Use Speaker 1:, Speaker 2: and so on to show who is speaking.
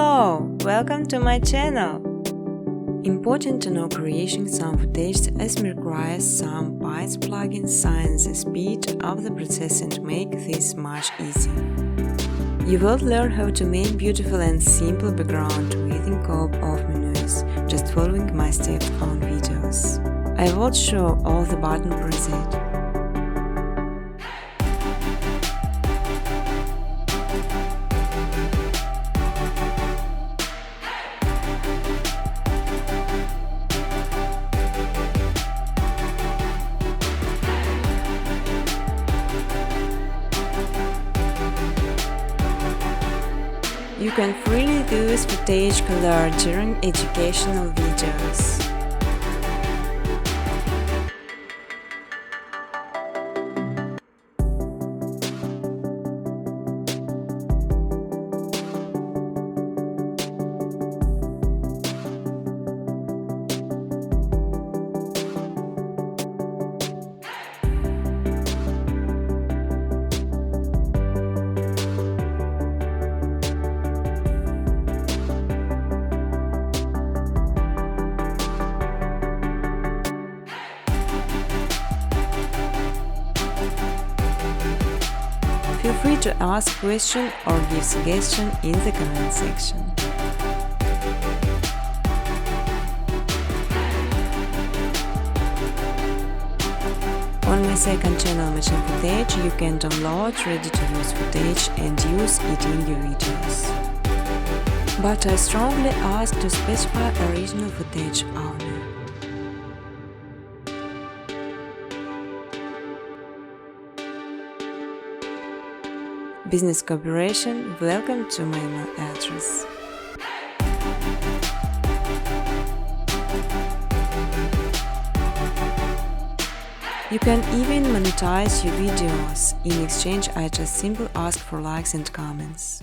Speaker 1: Hello! Welcome to my channel! Important to know creating some footage as requires some bytes plugins sign the speed of the processing to make this much easier. You will learn how to make beautiful and simple background within co-op of menus, just following my steps on videos. I will show all the button preset. You can freely use footage color during educational videos. Feel free to ask questions or give suggestions in the comment section. On my second channel Machine Footage, you can download ready-to-use footage and use it in your videos. But I strongly ask to specify original footage only. Business cooperation, welcome to my email address. You can even monetize your videos. In exchange, I just simply ask for likes and comments.